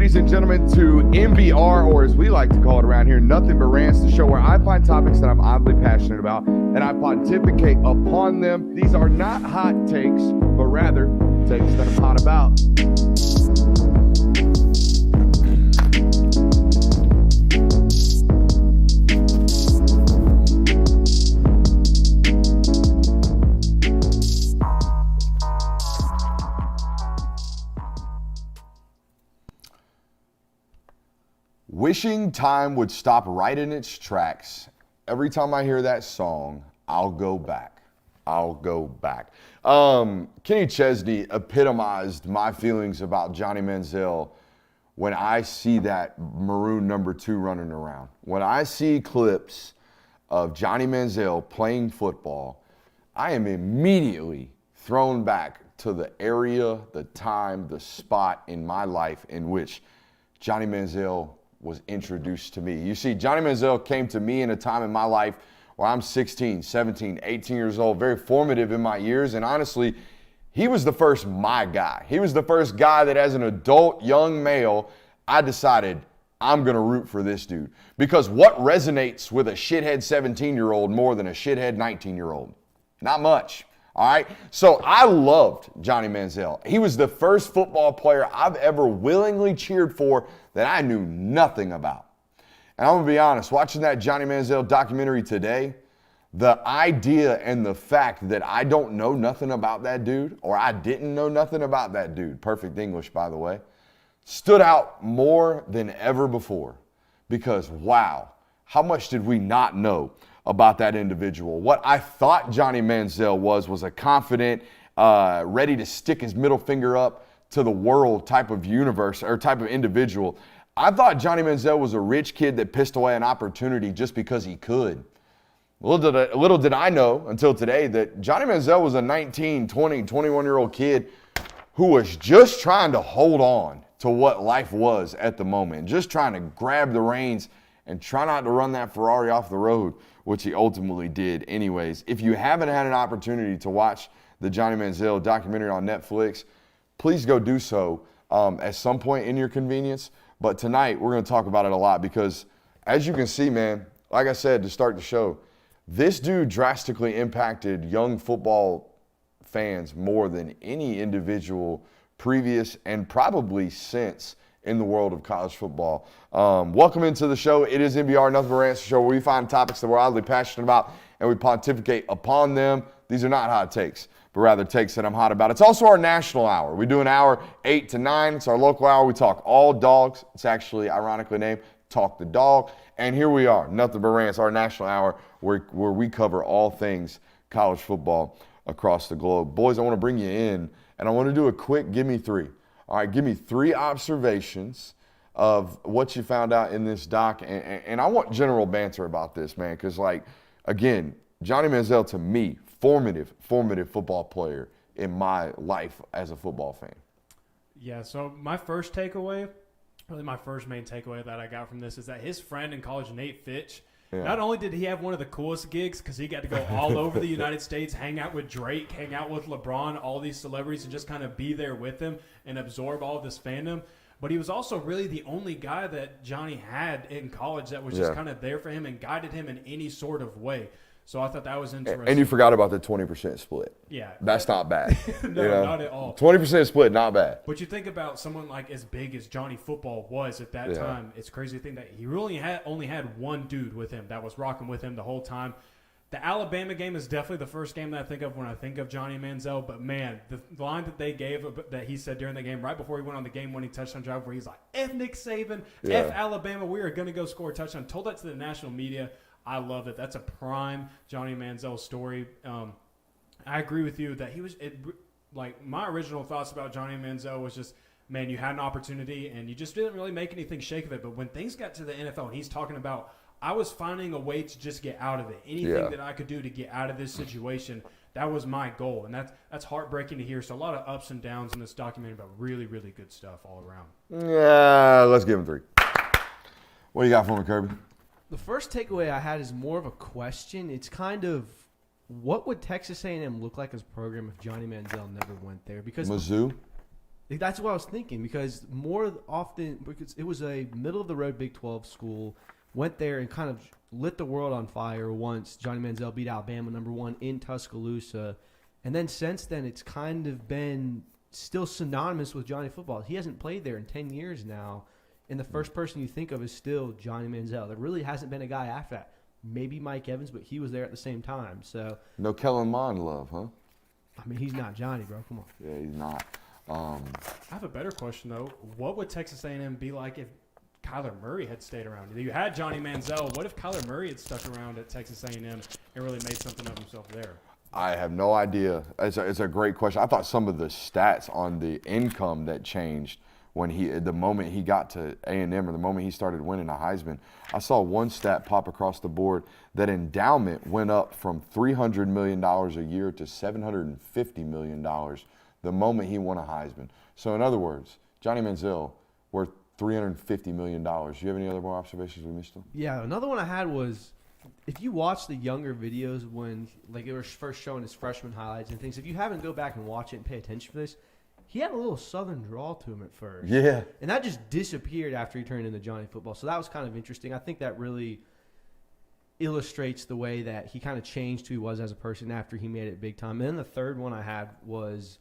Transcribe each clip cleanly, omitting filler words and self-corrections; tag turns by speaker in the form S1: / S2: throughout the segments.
S1: ladies and gentlemen, to NBR, or as we like to call it around here, Nothing But Rants, the show where I find topics that I'm oddly passionate about and I pontificate upon them. These are not hot takes, but rather takes that I'm hot about. Wishing time would stop right in its tracks. Every time I hear that song, I'll go back. Kenny Chesney epitomized my feelings about Johnny Manziel when I see that maroon number 2 running around. When I see clips of Johnny Manziel playing football, I am immediately thrown back to the area, the time, the spot in my life in which Johnny Manziel was introduced to me. You see, Johnny Manziel came to me in a time in my life where I'm 16, 17, 18 years old, very formative in my years, and honestly, he was the first my guy. He was the first guy that as an adult young male, I decided I'm gonna root for this dude. Because what resonates with a shithead 17-year-old more than a shithead 19-year-old? Not much. All right, so I loved Johnny Manziel. He was the first football player I've ever willingly cheered for that I knew nothing about. And I'm gonna be honest, watching that Johnny Manziel documentary today, the idea and the fact that I don't know nothing about that dude, or I didn't know nothing about that dude, perfect English by the way, stood out more than ever before. Because wow, how much did we not know about that individual? What I thought Johnny Manziel was a confident, ready to stick his middle finger up to the world type of universe or type of individual. I thought Johnny Manziel was a rich kid that pissed away an opportunity just because he could. Little did I know until today that Johnny Manziel was a 19, 20, 21-year-old kid who was just trying to hold on to what life was at the moment, just trying to grab the reins and try not to run that Ferrari off the road, which he ultimately did anyways. If you haven't had an opportunity to watch the Johnny Manziel documentary on Netflix, please go do so at some point in your convenience. But tonight, we're going to talk about it a lot because, as you can see, man, like I said to start the show, this dude drastically impacted young football fans more than any individual previous and probably since in the world of college football. Welcome into the show. It is NBR, Nothing But Rants, show where we find topics that we're oddly passionate about and we pontificate upon them. These are not hot takes, but rather takes that I'm hot about. It's also our national hour. We do an hour 8 to 9. It's our local hour. We talk all dogs. It's actually ironically named Talk the Dog. And here we are, Nothing But Rants, our national hour where we cover all things college football across the globe. Boys, I want to bring you in and I want to do a quick give me 3. All right, give me 3 observations of what you found out in this doc. And I want general banter about this, man, because, like, again, Johnny Manziel, to me, formative football player in my life as a football fan.
S2: Yeah, so my first takeaway, really my first main takeaway that I got from this is that his friend in college, Nate Fitch, not only did he have one of the coolest gigs because he got to go all over the United States, hang out with Drake, hang out with LeBron, all these celebrities, and just kind of be there with them and absorb all of this fandom. But he was also really the only guy that Johnny had in college that was just kind of there for him and guided him in any sort of way. So I thought that was interesting.
S1: And you forgot about the 20% split.
S2: Yeah.
S1: That's not bad.
S2: No, not at all.
S1: 20% split, not bad.
S2: But you think about someone like as big as Johnny Football was at that time, it's crazy to think that he really only had one dude with him that was rocking with him the whole time. The Alabama game is definitely the first game that I think of when I think of Johnny Manziel. But, man, the line that they gave that he said during the game, right before he went on the game-winning touchdown drive, where he's like, F Nick Saban, F Alabama, we are going to go score a touchdown. Told that to the national media. I love it. That's a prime Johnny Manziel story. I agree with you that he was like my original thoughts about Johnny Manziel was just, man, you had an opportunity and you just didn't really make anything shake of it. But when things got to the NFL and he's talking about, I was finding a way to just get out of it. Anything that I could do to get out of this situation, that was my goal. And that's heartbreaking to hear. So a lot of ups and downs in this documentary, but really, really good stuff all around.
S1: Yeah, let's give him 3. What do you got for me, Kirby?
S3: The first takeaway I had is more of a question. It's kind of, what would Texas A&M look like as a program if Johnny Manziel never went there? Because
S1: Mizzou?
S3: That's what I was thinking, because more often, because it was a middle-of-the-road Big 12 school, went there and kind of lit the world on fire once Johnny Manziel beat Alabama #1 in Tuscaloosa. And then since then, it's kind of been still synonymous with Johnny football. He hasn't played there in 10 years now, and the first person you think of is still Johnny Manziel. There really hasn't been a guy after that. Maybe Mike Evans, but he was there at the same time. So
S1: No Kellen Mond love, huh?
S3: I mean, he's not Johnny, bro. Come on.
S1: Yeah, he's not.
S2: I have a better question, though. What would Texas A&M be like if Kyler Murray had stayed around? You had Johnny Manziel. What if Kyler Murray had stuck around at Texas A&M and really made something of himself there?
S1: I have no idea. It's a great question. I thought some of the stats on the income that changed when the moment he got to A&M, or the moment he started winning a Heisman. I saw one stat pop across the board that endowment went up from $300 million a year to $750 million the moment he won a Heisman. So in other words, Johnny Manziel worth $350 million. Do you have any other more observations we missed on?
S3: Yeah, another one I had was, if you watch the younger videos when like it was first showing his freshman highlights and things, if you haven't, go back and watch it and pay attention for this, he had a little southern drawl to him at first.
S1: Yeah.
S3: And that just disappeared after he turned into Johnny football. So that was kind of interesting. I think that really illustrates the way that he kind of changed who he was as a person after he made it big time. And then the third one I had was,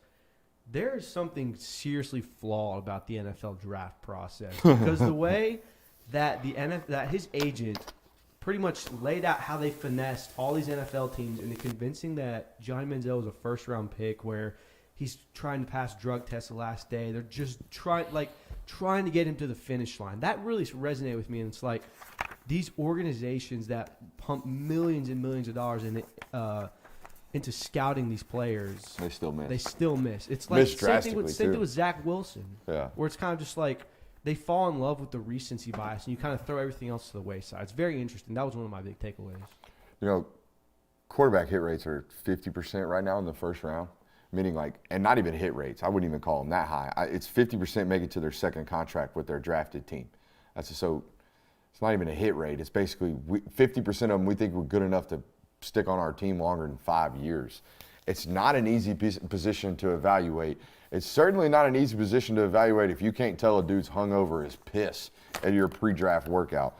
S3: there's something seriously flawed about the NFL draft process, because the way that that his agent pretty much laid out how they finessed all these NFL teams into convincing that Johnny Manziel was a first-round pick, where he's trying to pass drug tests the last day. They're just trying to get him to the finish line. That really resonated with me, and it's like these organizations that pump millions and millions of dollars into scouting these players,
S1: They still miss.
S3: It's like
S1: Missed
S3: same thing
S1: drastically,
S3: with Zach Wilson.
S1: Yeah.
S3: Where it's kind of just like they fall in love with the recency bias, and you kind of throw everything else to the wayside. It's very interesting. That was one of my big takeaways.
S1: You know, quarterback hit rates are 50% right now in the first round, meaning and not even hit rates. I wouldn't even call them that high. It's 50% make it to their second contract with their drafted team. So it's not even a hit rate. It's basically 50% of them we think we're good enough to stick on our team longer than 5 years. It's not an easy position to evaluate. It's certainly not an easy position to evaluate if you can't tell a dude's hungover as piss at your pre-draft workout.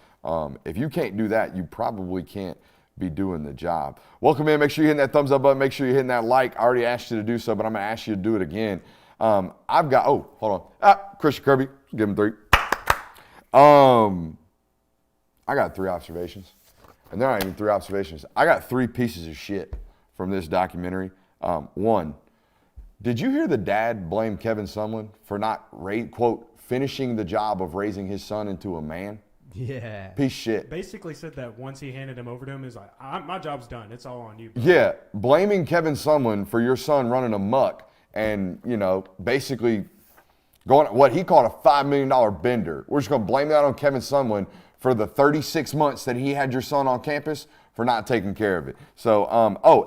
S1: If you can't do that, you probably can't be doing the job. Welcome in. Make sure you're hitting that thumbs up button. Make sure you're hitting that like. I already asked you to do so, but I'm going to ask you to do it again. I've got, hold on. Christian Kirby, give him 3. I got 3 observations. And they're not even 3 observations. I got 3 pieces of shit from this documentary. One, did you hear the dad blame Kevin Sumlin for not, quote, finishing the job of raising his son into a man?
S3: Yeah.
S1: Piece of shit.
S2: Basically said that once he handed him over to him, he's like, my job's done. It's all on you. Bro.
S1: Yeah, blaming Kevin Sumlin for your son running amok and, basically going what he called a $5 million bender. We're just going to blame that on Kevin Sumlin for the 36 months that he had your son on campus for not taking care of it. So,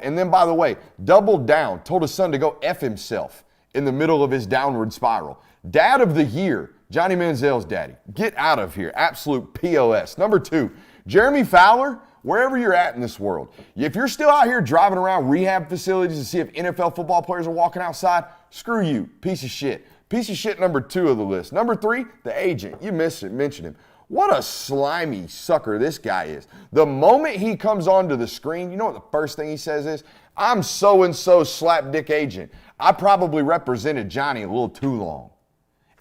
S1: and then by the way, doubled down, told his son to go F himself in the middle of his downward spiral. Dad of the year, Johnny Manziel's daddy. Get out of here. Absolute POS. Number 2, Jeremy Fowler, wherever you're at in this world, if you're still out here driving around rehab facilities to see if NFL football players are walking outside, screw you. Piece of shit. Piece of shit number 2 of the list. Number 3, the agent. You mentioned him. What a slimy sucker this guy is. The moment he comes onto the screen, you know what the first thing he says is? I'm so-and-so slapdick agent. I probably represented Johnny a little too long.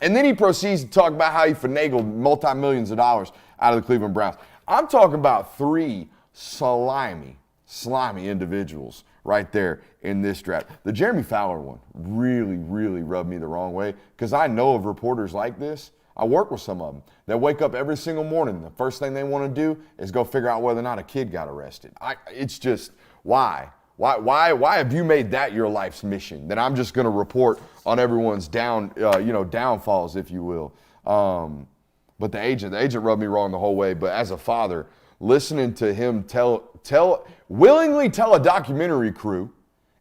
S1: And then he proceeds to talk about how he finagled multi-millions of dollars out of the Cleveland Browns. I'm talking about 3 slimy individuals right there in this draft. The Jeremy Fowler one really, really rubbed me the wrong way, because I know of reporters like this. I work with some of them that wake up every single morning. The first thing they want to do is go figure out whether or not a kid got arrested. It's just, why? Why have you made that your life's mission? That I'm just going to report on everyone's downfalls, if you will. But the agent rubbed me wrong the whole way. But as a father, listening to him willingly tell a documentary crew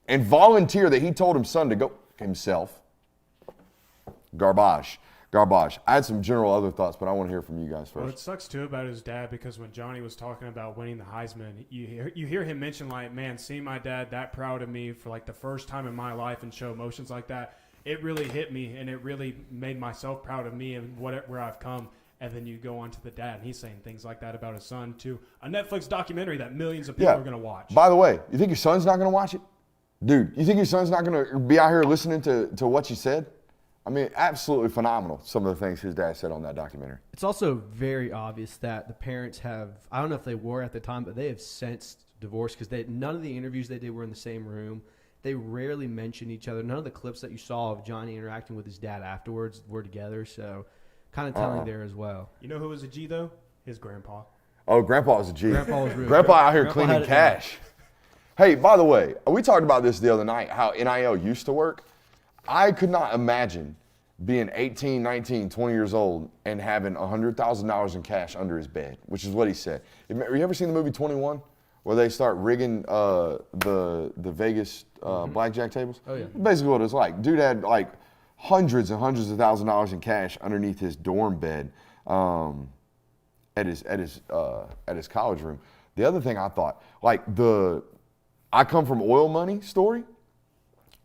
S1: and volunteer that he told his son to go himself, garbage. I had some general other thoughts, but I want to hear from you guys first.
S2: Well, it sucks too about his dad, because when Johnny was talking about winning the Heisman, you hear him mention, like, man, seeing my dad that proud of me for like the first time in my life and show emotions like that, it really hit me, and it really made myself proud of me and where I've come. And then you go on to the dad, and he's saying things like that about his son to a Netflix documentary that millions of people are going to watch.
S1: By the way, you think your son's not going to watch it? Dude, you think your son's not going to be out here listening to what you said? I mean, absolutely phenomenal, some of the things his dad said on that documentary.
S3: It's also very obvious that the parents have, I don't know if they were at the time, but they have sensed divorce because none of the interviews they did were in the same room. They rarely mentioned each other. None of the clips that you saw of Johnny interacting with his dad afterwards were together, so kind of telling there as well.
S2: You know who was a G, though? His grandpa.
S1: Oh, Grandpa was a G.
S3: Grandpa was really
S1: Grandpa out here
S3: Grandpa
S1: cleaning cash. Hey, by the way, we talked about this the other night, how NIL used to work. I could not imagine being 18, 19, 20 years old and having $100,000 in cash under his bed, which is what he said. Have you ever seen the movie 21, where they start rigging the Vegas blackjack tables?
S3: Oh, yeah.
S1: Basically what it was like. Dude had like hundreds and hundreds of $1,000s in cash underneath his dorm bed at his college room. The other thing I thought, like I come from oil money story,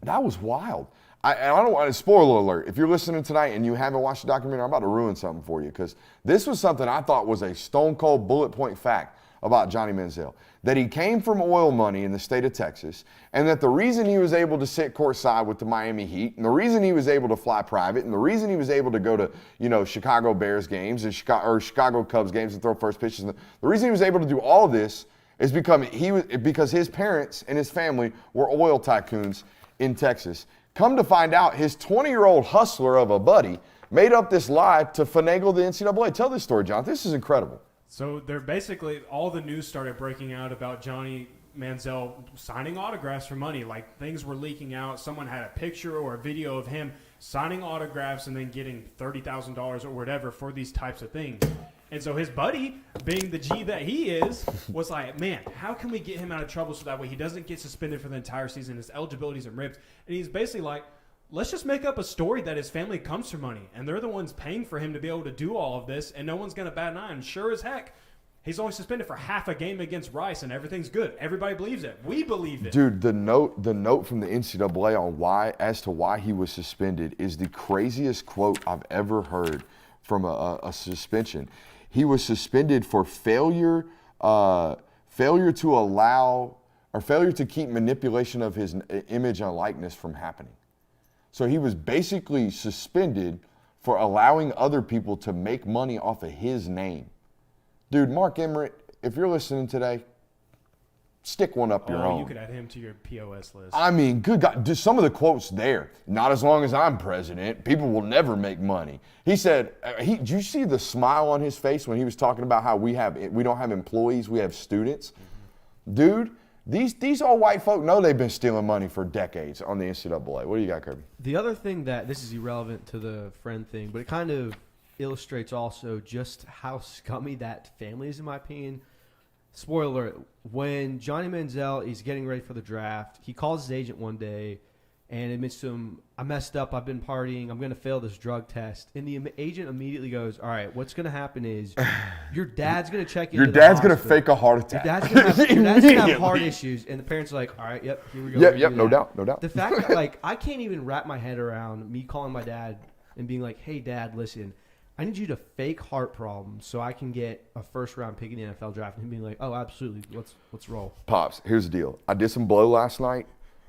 S1: that was wild. I don't want to, spoiler alert, if you're listening tonight and you haven't watched the documentary, I'm about to ruin something for you, because this was something I thought was a stone cold bullet point fact about Johnny Manziel. That he came from oil money in the state of Texas, and that the reason he was able to sit courtside with the Miami Heat, and the reason he was able to fly private, and the reason he was able to go to, Chicago Bears games and Chicago Cubs games and throw first pitches, the reason he was able to do all of this is because his parents and his family were oil tycoons in Texas. Come to find out, his 20-year-old hustler of a buddy made up this lie to finagle the NCAA. Tell this story, John. This is incredible.
S2: So they're basically, all the news started breaking out about Johnny Manziel signing autographs for money. Like, things were leaking out. Someone had a picture or a video of him signing autographs and then getting $30,000 or whatever for these types of things. And so his buddy, being the G that he is, was like, man, how can we get him out of trouble so that way he doesn't get suspended for the entire season, his eligibility's and ripped. And he's basically like, let's just make up a story that his family comes from money, and they're the ones paying for him to be able to do all of this, and no one's going to bat an eye. And sure as heck, he's only suspended for half a game against Rice, and everything's good. Everybody believes it. We believe it.
S1: Dude, the note from the NCAA on why he was suspended is the craziest quote I've ever heard from a suspension. He was suspended for failure to keep manipulation of his image and likeness from happening. So he was basically suspended for allowing other people to make money off of his name. Dude, Mark Emmert, if you're listening today, stick one up your own.
S2: You could add him to your POS list.
S1: I mean, good God, just some of the quotes there. Not as long as I'm president. People will never make money. He said, did you see the smile on his face when he was talking about how we don't have employees, we have students? Mm-hmm. Dude, these all white folk know they've been stealing money for decades on the NCAA. What do you got, Kirby?
S3: The other thing this is irrelevant to the friend thing, but it kind of illustrates also just how scummy that family is, in my opinion. Spoiler alert, when Johnny Manziel is getting ready for the draft, he calls his agent one day and admits to him, I messed up, I've been partying, I'm going to fail this drug test. And the agent immediately goes, all right, what's going to happen is your dad's going to check into the hospital. Your dad's
S1: going to fake a heart attack.
S3: Your dad's going to have heart issues. And the parents are like, all right, yep, here we go.
S1: Yep, no doubt.
S3: The fact that, I can't even wrap my head around me calling my dad and being like, hey, Dad, listen, I need you to fake heart problems so I can get a first-round pick in the NFL draft. And him being like, oh, absolutely, let's roll.
S1: Pops, here's the deal. I did some blow last night.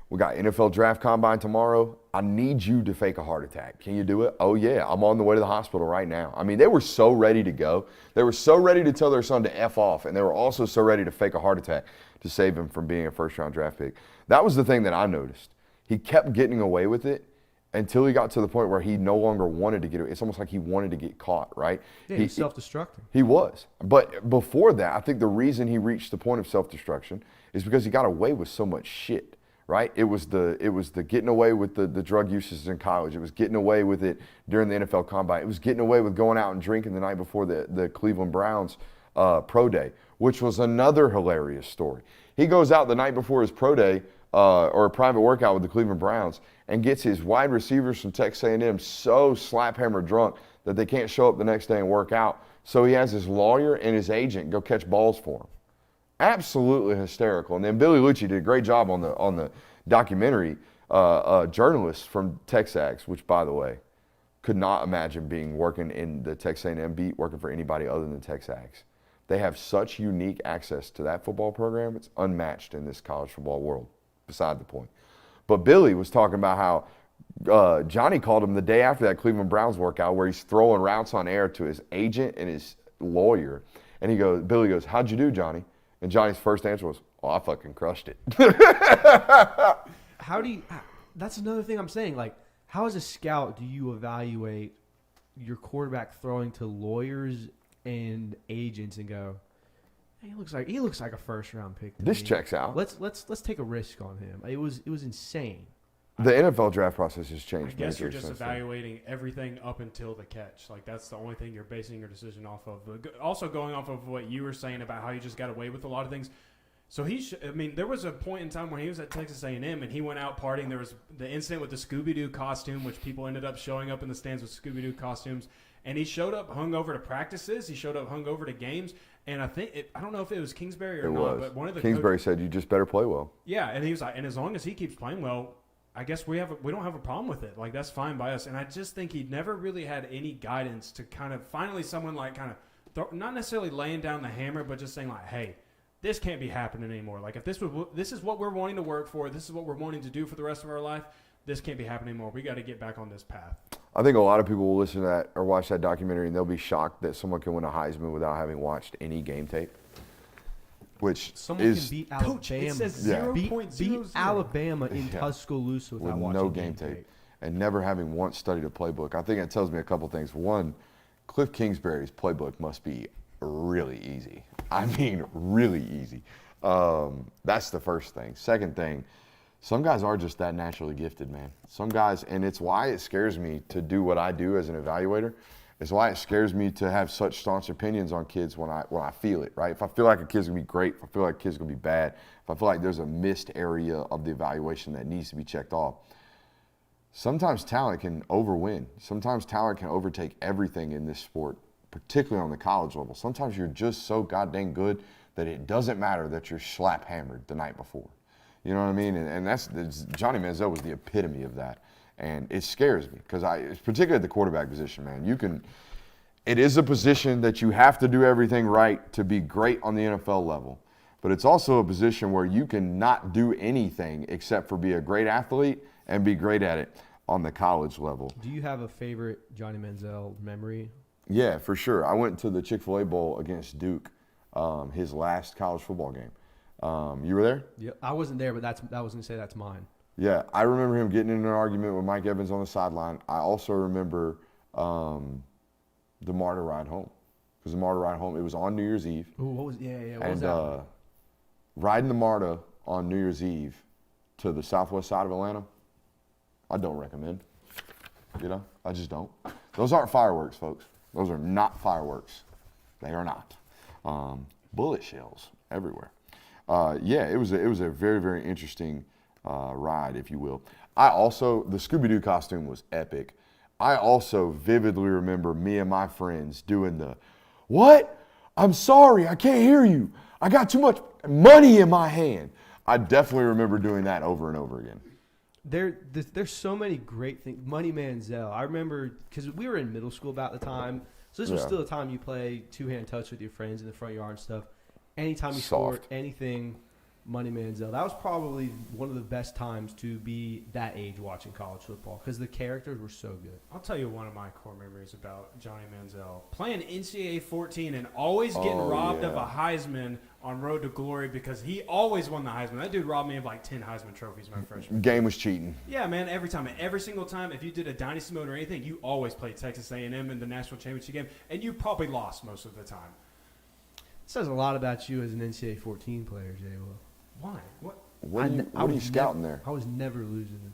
S1: We got NFL draft combine tomorrow. I need you to fake a heart attack. Can you do it? Oh, yeah, I'm on the way to the hospital right now. I mean, they were so ready to go. They were so ready to tell their son to F off, and they were also so ready to fake a heart attack to save him from being a first-round draft pick. That was the thing that I noticed. He kept getting away with it until he got to the point where he no longer wanted to get it. It's almost like he wanted to get caught, right?
S3: Yeah, he's self-destructing.
S1: He was. But before that, I think the reason he reached the point of self-destruction is because he got away with so much shit, right? It was the getting away with the drug uses in college. It was getting away with it during the NFL Combine. It was getting away with going out and drinking the night before the Cleveland Browns pro day, which was another hilarious story. He goes out the night before his pro day or a private workout with the Cleveland Browns and gets his wide receivers from Texas A&M so slap-hammered drunk that they can't show up the next day and work out. So he has his lawyer and his agent go catch balls for him. Absolutely hysterical. And then Billy Lucci did a great job on the documentary a journalist from Texags, which, by the way, could not imagine working in the Texas A&M beat, working for anybody other than Texags. They have such unique access to that football program. It's unmatched in this college football world, beside the point. But Billy was talking about how Johnny called him the day after that Cleveland Browns workout where he's throwing routes on air to his agent and his lawyer. And Billy goes, "How'd you do, Johnny?" And Johnny's first answer was, "Oh, I fucking crushed it."
S3: That's another thing I'm saying. Like, how as a scout do you evaluate your quarterback throwing to lawyers and agents and go, "Hey, he looks like a first round pick to
S1: This
S3: me.
S1: checks out.
S3: Let's take a risk on him." It was insane.
S1: The NFL draft process has
S2: I
S1: changed.
S2: guess you're
S1: majorly
S2: just
S1: since then.
S2: evaluating everything up until the catch. Like, that's the only thing you're basing your decision off of. Also, going off of what you were saying about how he just got away with a lot of things. So there was a point in time when he was at Texas A&M and he went out partying. There was the incident with the Scooby-Doo costume, which people ended up showing up in the stands with Scooby-Doo costumes. And he showed up hungover to practices. He showed up hungover to games. And I don't know if it was Kingsbury or not, but one of the
S1: Kingsbury said, "You just better play well."
S2: Yeah, and he was like, and as long as he keeps playing well, I guess we don't have a problem with it. Like, that's fine by us. And I just think he never really had any guidance to kind of finally someone like kind of not necessarily laying down the hammer, but just saying like, "Hey, this can't be happening anymore. Like, if this is what we're wanting to work for, this is what we're wanting to do for the rest of our life, this can't be happening anymore. We got to get back on this path."
S1: I think a lot of people will listen to that or watch that documentary and they'll be shocked that someone can win a Heisman without having watched any game tape. Which
S3: Someone
S1: is
S3: can beat
S2: Coach,
S3: Alabama.
S2: it says
S1: Yeah.
S2: 0.00.
S3: Beat Alabama in
S1: Yeah.
S3: Tuscaloosa
S1: with
S3: without watching
S1: no game tape and never having once studied a playbook. I think it tells me a couple things. One, Cliff Kingsbury's playbook must be really easy. I mean, really easy. That's the first thing. Second thing, some guys are just that naturally gifted, man. Some guys, and it's why it scares me to do what I do as an evaluator. It's why it scares me to have such staunch opinions on kids when I feel it, right? If I feel like a kid's gonna be great, if I feel like a kid's gonna be bad, if I feel like there's a missed area of the evaluation that needs to be checked off, sometimes talent can overwin. Sometimes talent can overtake everything in this sport, particularly on the college level. Sometimes you're just so goddamn good that it doesn't matter that you're slap hammered the night before. You know what I mean? And that's Johnny Manziel was the epitome of that. And it scares me because particularly at the quarterback position, man, it is a position that you have to do everything right to be great on the NFL level. But it's also a position where you can not do anything except for be a great athlete and be great at it on the college level.
S3: Do you have a favorite Johnny Manziel memory?
S1: Yeah, for sure. I went to the Chick-fil-A Bowl against Duke, his last college football game. You were there?
S3: Yeah, I wasn't there, but I was going to say that's mine.
S1: Yeah, I remember him getting in an argument with Mike Evans on the sideline. I also remember the MARTA ride home. Because the MARTA ride home, it was on New Year's Eve.
S3: Ooh, what was
S1: And
S3: that?
S1: riding the MARTA on New Year's Eve to the southwest side of Atlanta, I don't recommend. I just don't. Those aren't fireworks, folks. Those are not fireworks. They are not. Bullet shells everywhere. It was a very, very interesting ride, if you will. The Scooby-Doo costume was epic. I also vividly remember me and my friends doing what? I'm sorry, I can't hear you. I got too much money in my hand. I definitely remember doing that over and over again.
S3: There's so many great things. Money Manziel. I remember because we were in middle school about the time. So this was still the time you play two-hand touch with your friends in the front yard and stuff. Anytime you scored anything, Money Manziel. That was probably one of the best times to be that age watching college football because the characters were so good.
S2: I'll tell you one of my core memories about Johnny Manziel. Playing NCAA 14 and always getting robbed of a Heisman on Road to Glory because he always won the Heisman. That dude robbed me of like 10 Heisman trophies my freshman.
S1: Game was cheating.
S2: Yeah, man, every time. And every single time, if you did a dynasty mode or anything, you always played Texas A&M in the national championship game, and you probably lost most of the time.
S3: Says a lot about you as an NCAA 14 player, Jay. Well,
S2: why? What?
S1: What are you scouting there?
S3: I was never losing.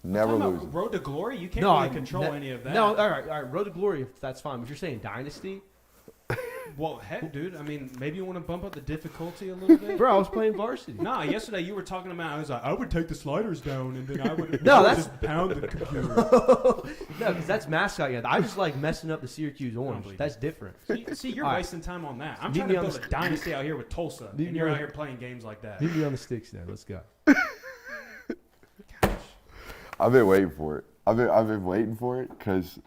S1: Never losing.
S2: Road to Glory? You can't really control any of that.
S3: No, all right. Road to Glory, that's fine. But if you're saying Dynasty,
S2: well, heck, dude. I mean, maybe you want to bump up the difficulty a little bit.
S3: Bro, I was playing varsity.
S2: Nah, yesterday you were talking about. I was like, I would take the sliders down, and then I would just pound the computer.
S3: No, because that's mascot. Yeah, I just like messing up the Syracuse orange. That's different.
S2: See, you're wasting time on that. I'm trying to build a dynasty out here with Tulsa, and you're out here playing games like that.
S3: Leave me on the sticks now. Let's go.
S1: I've been waiting for it. I've been waiting for it because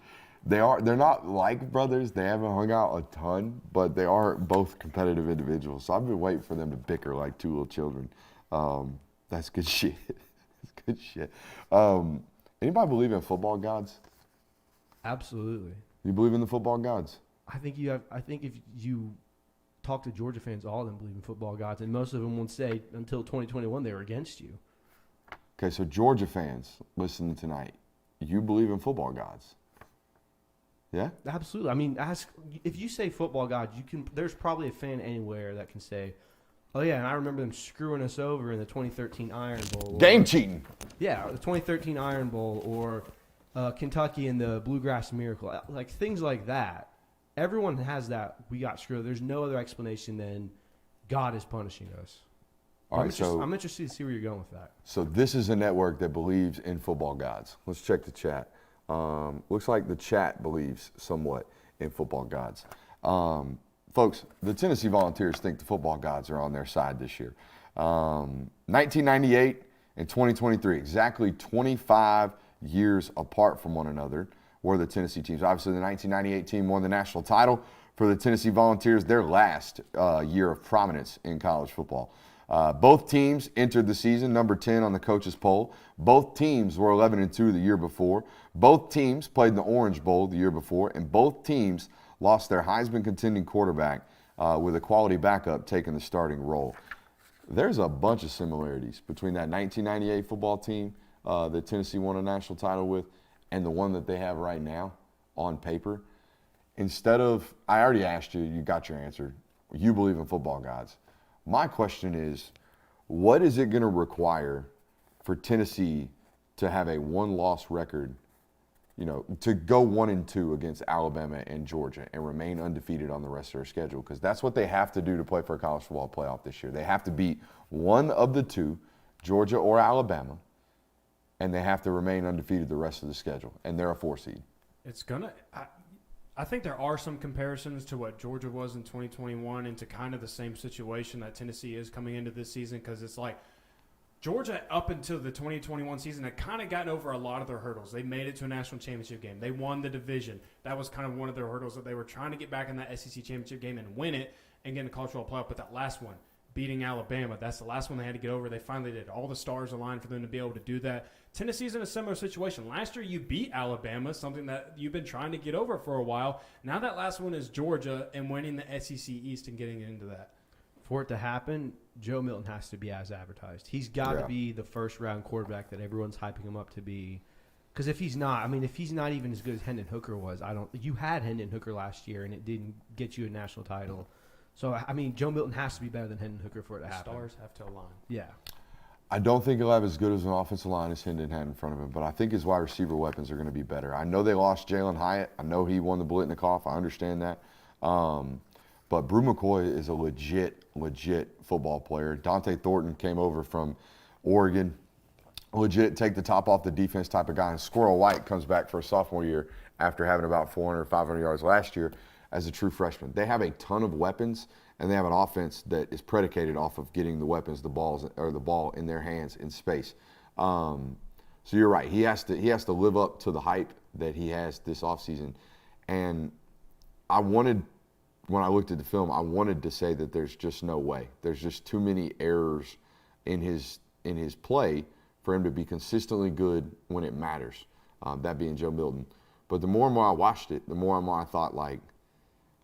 S1: they're not like brothers. They haven't hung out a ton, but they are both competitive individuals. So I've been waiting for them to bicker like two little children. That's good shit. That's good shit. Anybody believe in football gods?
S3: Absolutely.
S1: You believe in the football gods?
S3: I think if you talk to Georgia fans, all of them believe in football gods, and most of them will say until 2021 they were against you.
S1: Okay, so Georgia fans listening tonight, you believe in football gods? Yeah?
S3: Absolutely. I mean, if you say football gods, there's probably a fan anywhere that can say, oh yeah, and I remember them screwing us over in the 2013 Iron Bowl.
S1: Game cheating.
S3: Yeah, the 2013 Iron Bowl, or Kentucky and the Bluegrass Miracle, like things like that. Everyone has that. We got screwed. There's no other explanation than God is punishing us.
S1: All right,
S3: I'm interested to see where you're going with that.
S1: So this is a network that believes in football gods. Let's check the chat. Looks like the chat believes somewhat in football gods. Folks, the Tennessee Volunteers think the football gods are on their side this year. 1998 and 2023, exactly 25 years apart from one another, were the Tennessee teams. Obviously, the 1998 team won the national title. For the Tennessee Volunteers, their last year of prominence in college football. Both teams entered the season number 10 on the coaches' poll. Both teams were 11-2 the year before. Both teams played in the Orange Bowl the year before, and both teams lost their Heisman contending quarterback with a quality backup taking the starting role. There's a bunch of similarities between that 1998 football team that Tennessee won a national title with and the one that they have right now on paper. Instead of, I already asked you, you got your answer. You believe in football gods. My question is, what is it going to require for Tennessee to have a one-loss record, to go 1-2 against Alabama and Georgia and remain undefeated on the rest of their schedule? Because that's what they have to do to play for a college football playoff this year. They have to beat one of the two, Georgia or Alabama, and they have to remain undefeated the rest of the schedule, and they're a 4 seed.
S2: I think there are some comparisons to what Georgia was in 2021 and to kind of the same situation that Tennessee is coming into this season, because it's like Georgia up until the 2021 season had kind of gotten over a lot of their hurdles. They made it to a national championship game. They won the division. That was kind of one of their hurdles, that they were trying to get back in that SEC championship game and win it and get in the college football playoff. But that last one, beating Alabama, that's the last one they had to get over. They finally did. All the stars aligned for them to be able to do that. Tennessee's in a similar situation. Last year you beat Alabama, something that you've been trying to get over for a while. Now that last one is Georgia and winning the SEC East and getting into that.
S3: For it to happen, Joe Milton has to be as advertised. He's got to be the first-round quarterback that everyone's hyping him up to be. Because if he's not even as good as Hendon Hooker was, you had Hendon Hooker last year and it didn't get you a national title. So, Joe Milton has to be better than Hendon Hooker for it to happen.
S2: Stars have to align.
S3: Yeah.
S1: I don't think he'll have as good as an offensive line as Hendon had in front of him, but I think his wide receiver weapons are going to be better. I know they lost Jalen Hyatt. I know he won the Blitnikoff. I understand that. But Brew McCoy is a legit football player. Dante Thornton came over from Oregon. Legit, take the top off the defense type of guy. And Squirrel White comes back for a sophomore year after having about 400, 500 yards last year as a true freshman. They have a ton of weapons, and they have an offense that is predicated off of getting the weapons, the ball in their hands in space. So you're right. He has to live up to the hype that he has this offseason. And when I looked at the film, I wanted to say that there's just no way. There's just too many errors in his play for him to be consistently good when it matters, that being Joe Milton. But the more and more I watched it, the more and more I thought, like,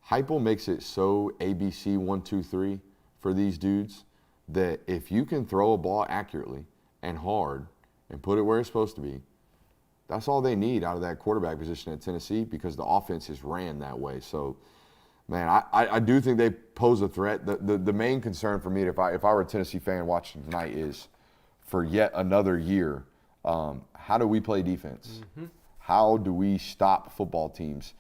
S1: Heupel makes it so ABC 1, 2, 3 for these dudes that if you can throw a ball accurately and hard and put it where it's supposed to be, that's all they need out of that quarterback position at Tennessee, because the offense is ran that way. So, man, I do think they pose a threat. The main concern for me, if I were a Tennessee fan watching tonight, is for yet another year, how do we play defense? Mm-hmm. How do we stop football teams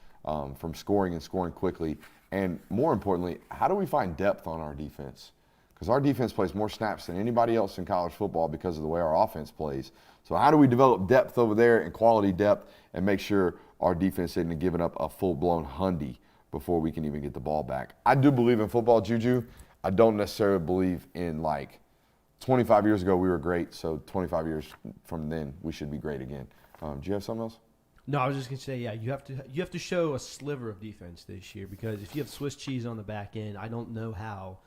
S1: from scoring and scoring quickly? And more importantly, how do we find depth on our defense? Because our defense plays more snaps than anybody else in college football because of the way our offense plays. So how do we develop depth over there and quality depth and make sure our defense isn't giving up a full-blown hundy before we can even get the ball back? I do believe in football, Juju. I don't necessarily believe in, like, 25 years ago, we were great, so 25 years from then, we should be great again. Do you have something else?
S3: No, I was just gonna say, yeah, you have to show a sliver of defense this year, because if you have Swiss cheese on the back end, I don't know how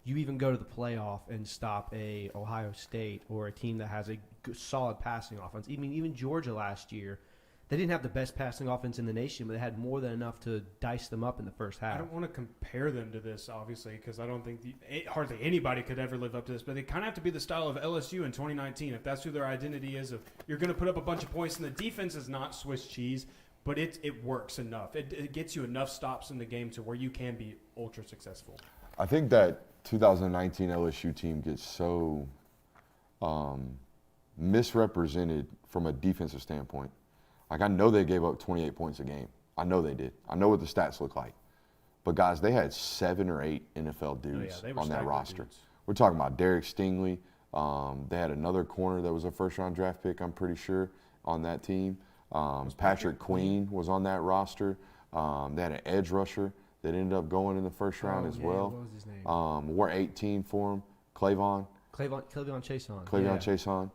S3: you even go to the playoff and stop a Ohio State or a team that has a solid passing offense. Even Georgia last year, they didn't have the best passing offense in the nation, but they had more than enough to dice them up in the first half.
S2: I don't want to compare them to this, obviously, because I don't think hardly anybody could ever live up to this. But they kind of have to be the style of LSU in 2019. If that's who their identity is, if you're going to put up a bunch of points, and the defense is not Swiss cheese, but it works enough. It gets you enough stops in the game to where you can be ultra successful.
S1: I think that 2019 LSU team gets so misrepresented from a defensive standpoint. Like, I know they gave up 28 points a game. I know they did. I know what the stats look like. But, guys, they had 7 or 8 NFL dudes on that roster.
S2: Dudes.
S1: We're talking about Derek Stingley. They had another corner that was a first-round draft pick, I'm pretty sure, on that team. Patrick Queen was on that roster. They had an edge rusher that ended up going in the first round as well.
S3: What was his name?
S1: Wore 18 for him. Clavon
S3: Chason.
S1: Chason.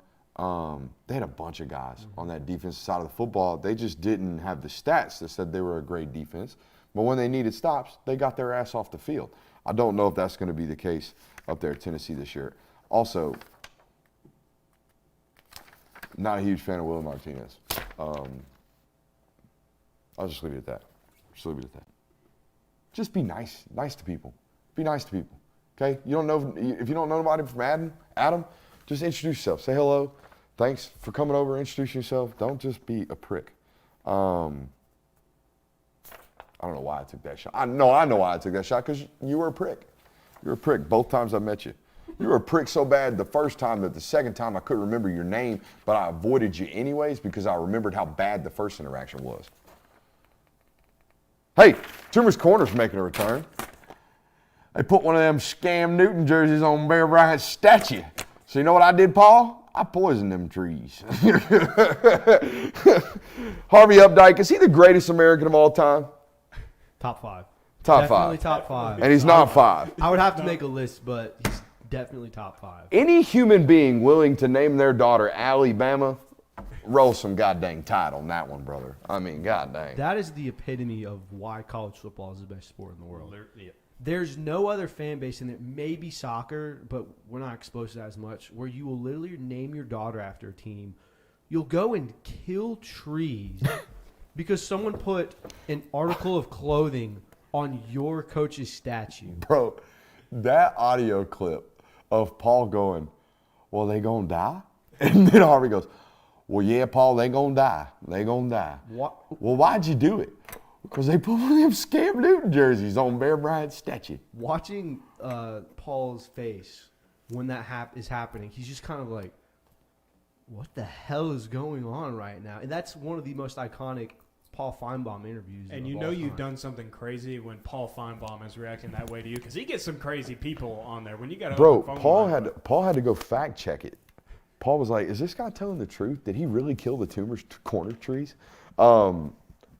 S1: They had a bunch of guys on that defensive side of the football. They just didn't have the stats that said they were a great defense. But when they needed stops, they got their ass off the field. I don't know if that's going to be the case up there at Tennessee this year. Also, not a huge fan of Will Martinez. I'll just leave it at that. Just be nice to people. Be nice to people. Okay? If you don't know anybody from Adam, just introduce yourself. Say hello. Thanks for coming over. Introduce yourself. Don't just be a prick. I don't know why I took that shot. I know why I took that shot, because you were a prick. You're a prick both times I met you. You were a prick so bad the first time that the second time I couldn't remember your name, but I avoided you anyways because I remembered how bad the first interaction was. Hey, Toomer's Corner's making a return. They put one of them Scam Newton jerseys on Bear Bryant's statue. So you know what I did, Paul? I poisoned them trees. Harvey Updike, is he the greatest American of all time?
S3: Top 5.
S1: Definitely
S3: top 5.
S1: And he's not 5.
S3: I would have to make a list, but he's definitely top 5.
S1: Any human being willing to name their daughter Alabama, roll some goddamn tide on that one, brother. I mean, goddamn.
S3: That is the epitome of why college football is the best sport in the world.
S2: Yeah.
S3: There's no other fan base in it, maybe soccer, but we're not exposed to that as much, where you will literally name your daughter after a team. You'll go and kill trees because someone put an article of clothing on your coach's statue.
S1: Bro, that audio clip of Paul going, well, they gonna die? And then Harvey goes, well, yeah, Paul, they gonna die. They gonna die.
S3: What?
S1: Well, why'd you do it? Because they put one of them Scam Newton jerseys on Bear Bryant's statue.
S3: Watching Paul's face when that is happening, he's just kind of like, what the hell is going on right now? And that's one of the most iconic Paul Feinbaum interviews.
S2: And you know you've done something crazy when Paul Feinbaum is reacting that way to you, because he gets some crazy people on there. When you got
S1: Paul had to go fact check it. Paul was like, is this guy telling the truth? Did he really kill the Toomer's corner trees?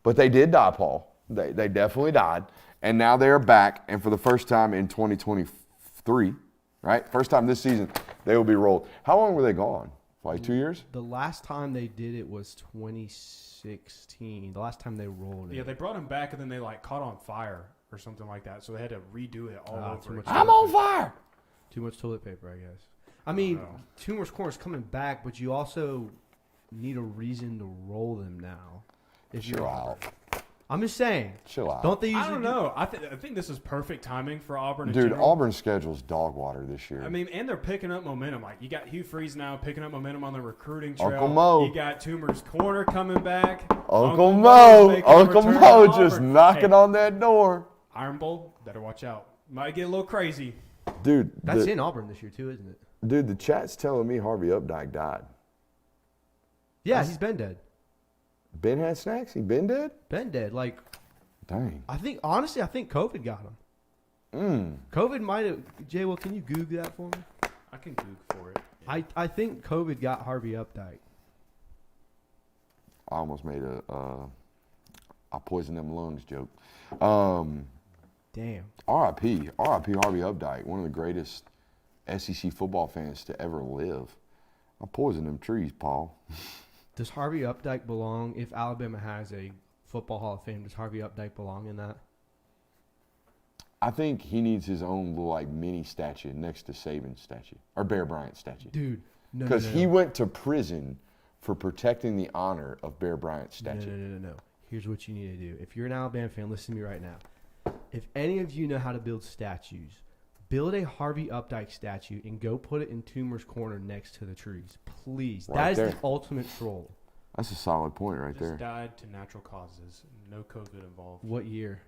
S1: But they did die, Paul. They definitely died. And now they're back. And for the first time in 2023, right? First time this season, they will be rolled. How long were they gone? Like 2 years?
S3: The last time they did it was 2016. The last time they rolled it.
S2: Yeah, they brought him back, and then they caught on fire or something like that. So they had to redo it all over.
S1: I'm on fire.
S3: Too much toilet paper, I guess. I mean, Toomer's Corner's coming back, but you also need a reason to roll them now.
S1: Chill out.
S3: I'm just saying.
S1: Chill out.
S3: Don't they usually
S2: I don't know. I think this is perfect timing for Auburn.
S1: Dude, Auburn's schedule's dog water this year.
S2: I mean, and they're picking up momentum. Like, you got Hugh Freeze now picking up momentum on the recruiting trail.
S1: Uncle Mo.
S2: You got Toomer's Corner coming back.
S1: Uncle Mo just knocking on that door.
S2: Iron Bowl, better watch out. Might get a little crazy.
S1: Dude.
S3: That's in Auburn this year, too, isn't it?
S1: Dude, the chat's telling me Harvey Updike died.
S3: Yeah, he's been dead.
S1: Ben had snacks? He been dead?
S3: Been dead. Like,
S1: dang.
S3: I think COVID got him. COVID might have. Jay, well, can you Google that for me?
S2: I can Google for it.
S3: I think COVID got Harvey Updike.
S1: I almost made I poisoned them lungs joke.
S3: Damn.
S1: R.I.P. Harvey Updike, one of the greatest SEC football fans to ever live. I'm poisoning them trees, Paul.
S3: Does Harvey Updike belong, if Alabama has a football Hall of Fame, does Harvey Updike belong in that?
S1: I think he needs his own little like mini statue next to Saban's statue or Bear Bryant's statue.
S3: Dude, no.
S1: Because he went to prison for protecting the honor of Bear Bryant's statue.
S3: No. Here's what you need to do. If you're an Alabama fan, listen to me right now. If any of you know how to build statues, build a Harvey Updike statue and go put it in Toomer's corner next to the trees. Please.
S1: Right
S3: that is
S1: there.
S3: the ultimate troll.
S1: That's a solid point right there.
S2: Just died to natural causes. No COVID involved.
S3: What year?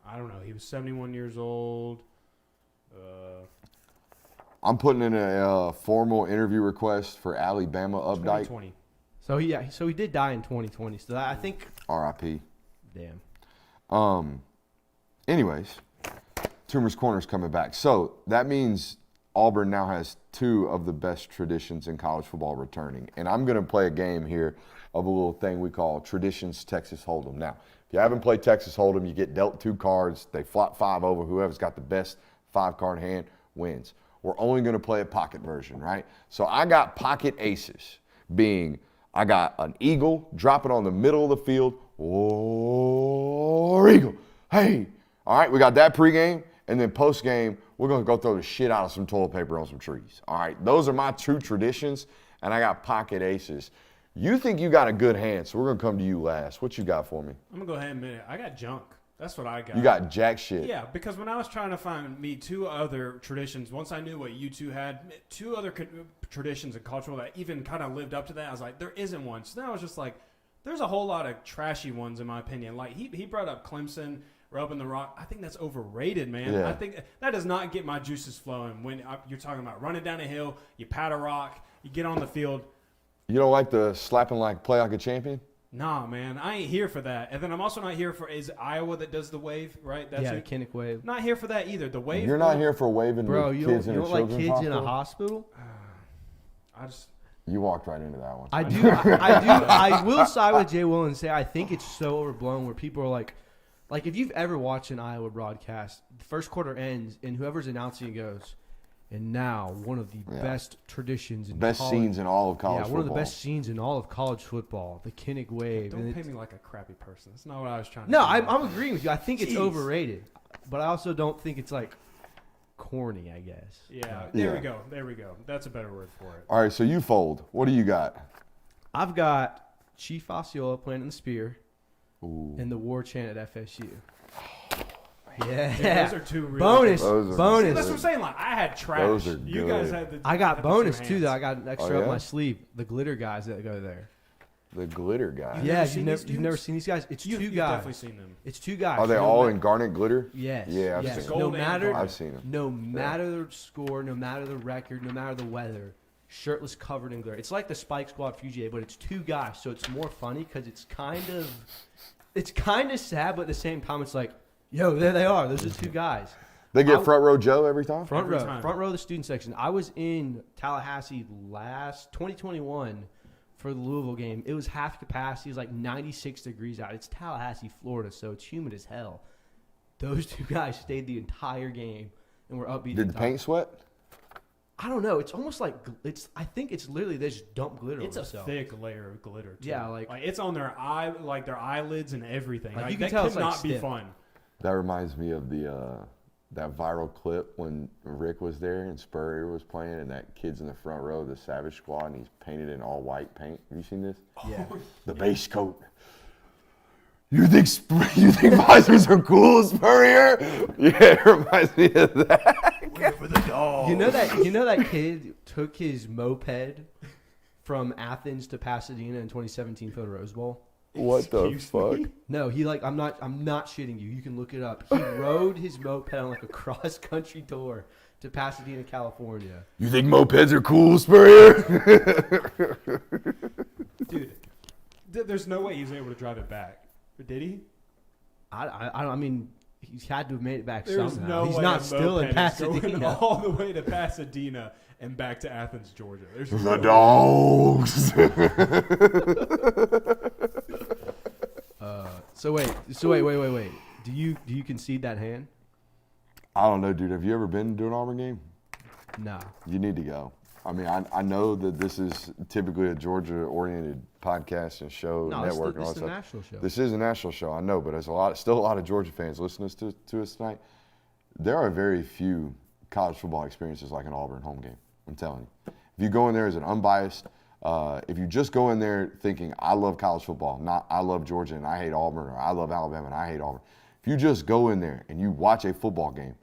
S2: I don't know. He was 71 years old.
S1: I'm putting in a formal interview request for Alabama Updike.
S2: 2020.
S3: So he did die in 2020. So I think.
S1: R.I.P.
S3: Damn.
S1: Anyways, Toomer's Corner's coming back. So that means Auburn now has two of the best traditions in college football returning. And I'm going to play a game here of a little thing we call Traditions Texas Hold'em. Now, if you haven't played Texas Hold'em, you get dealt 2 cards. They flop 5 over. Whoever's got the best 5-card hand wins. We're only going to play a pocket version, right? So I got pocket aces, being I got an eagle, drop it on the middle of the field. Oh, eagle. Hey. All right, we got that pregame. And then postgame, we're going to go throw the shit out of some toilet paper on some trees. All right, those are my 2 traditions, and I got pocket aces. You think you got a good hand, so we're going to come to you last. What you got for me?
S2: I'm going to go ahead and admit it. I got junk. That's what I got.
S1: You got jack shit.
S2: Yeah, because when I was trying to find me 2 other traditions, once I knew what you 2 had, 2 other traditions in college football that even kind of lived up to that, I was like, there isn't one. So then I was just like, there's a whole lot of trashy ones in my opinion. Like he brought up Clemson, rubbing the rock. I think that's overrated, man.
S1: Yeah.
S2: I think that does not get my juices flowing when you're talking about running down a hill, you pat a rock, you get on the field.
S1: You don't like the slapping like play like a champion?
S2: Nah, man, I ain't here for that. And then I'm also not here for is Iowa that does the wave, right? That's
S3: the
S2: it.
S3: Kinnick wave.
S2: Not here for that either. The wave.
S1: You're not here for waving
S3: Bro,
S1: with
S3: you
S1: kids
S3: don't
S1: in a
S3: like
S1: children's
S3: kids
S1: hospital?
S3: in a hospital?
S2: I just.
S1: You walked right into that one.
S3: I do. I will side with Jay Will and say I think it's so overblown where people are like if you've ever watched an Iowa broadcast, the first quarter ends and whoever's announcing it goes, and now one of the best traditions in
S1: best
S3: college,
S1: scenes in all of college football.
S3: one of the best scenes in all of college football, the Kinnick wave.
S2: Don't pay me like a crappy person. That's not what I was trying to
S3: No,
S2: do.
S3: I'm agreeing with you. I think it's
S2: Jeez.
S3: overrated, but I also don't think it's like corny, I guess.
S2: Yeah,
S1: Yeah.
S2: There we go. That's a better word for it.
S1: All right, so you fold. What do you got?
S3: I've got Chief Osceola planting the spear
S1: Ooh.
S3: and the war chant at FSU.
S2: Dude,
S3: Yeah.
S2: those are 2 really
S3: Bonus.
S1: Those are-
S3: Bonus.
S2: That's what I'm saying. Like I had trash.
S1: Those are
S2: You
S1: good.
S2: guys had the.
S3: I got
S2: had the
S3: bonus
S2: 2
S3: too, though. I
S2: hands.
S3: got an extra
S1: Oh,
S3: up
S1: yeah?
S3: my sleeve. The glitter guys that go there.
S1: The glitter guy.
S2: You've
S3: Yeah,
S2: never
S3: you've
S2: seen
S3: never,
S2: these
S3: you've never
S2: dudes?
S3: seen these guys. It's
S2: You've
S3: 2 guys.
S2: definitely seen them.
S3: It's 2 guys.
S1: Are they
S3: No
S1: all
S3: ma-
S1: in garnet glitter?
S3: Yes.
S1: Yeah, I've
S3: yes.
S1: seen
S2: Gold
S3: No
S2: and
S3: matter,
S2: garnet.
S1: I've seen them.
S3: no matter the score, no matter the record, no matter the weather, shirtless, covered in glitter. It's like the Spike Squad for UGA, but it's 2 guys, so it's more funny because it's kind of sad, but at the same time, it's like, yo, there they are. Those are 2 guys.
S1: They get front row Joe every time?
S3: Front
S2: Every
S3: row,
S2: time.
S3: front row of the student section. I was in Tallahassee last 2021 for the Louisville game. It was half capacity. It was like 96 degrees out. It's Tallahassee, Florida, so it's humid as hell. Those 2 guys stayed the entire game and were upbeat.
S1: Did the paint sweat?
S3: I don't know. It's almost like I think it's literally they just dump glitter
S2: It's
S3: on
S2: a
S3: themselves.
S2: thick layer of glitter. Too.
S3: Yeah, like
S2: it's on their their eyelids and everything.
S3: Like,
S2: Like
S3: you can
S2: that
S3: tell
S2: could
S3: it's, like,
S2: not be
S3: stiff.
S2: fun.
S1: That reminds me of the that viral clip when Rick was there and Spurrier was playing and that kid's in the front row of the Savage Squad and he's painted in all white paint. Have you seen this?
S3: Yeah.
S1: The base coat. You think visors are cool, Spurrier? Yeah, it reminds me of that.
S2: Wait for the dog.
S3: You know that kid took his moped from Athens to Pasadena in 2017 for the Rose Bowl?
S1: What the
S2: Excuse
S1: fuck?
S2: me?
S3: No, I'm not shitting you. You can look it up. He rode his moped on like a cross country tour to Pasadena, California.
S1: You think mopeds are cool, Spurrier?
S2: Dude, there's no way he was able to drive it back. But did he?
S3: I mean, he's had to have made it back
S2: There's
S3: somehow.
S2: no
S3: He's
S2: way
S3: not
S2: a
S3: still in
S2: moped is going
S3: Pasadena.
S2: all the way to Pasadena and back to Athens, Georgia. There's
S1: The
S2: no way.
S1: dogs.
S3: So wait. Do you concede that hand?
S1: I don't know, dude. Have you ever been to an Auburn game?
S3: No.
S1: You need to go. I mean, I know that this is typically a Georgia-oriented podcast and show, network, and all that stuff.
S3: This is a national show.
S1: This is a national show, I know, but there's still a lot of Georgia fans listening to us tonight. There are very few college football experiences like an Auburn home game. I'm telling you. If you go in there as an unbiased, if you just go in there thinking, I love college football, not I love Georgia and I hate Auburn, or I love Alabama and I hate Auburn. If you just go in there and you watch a football game,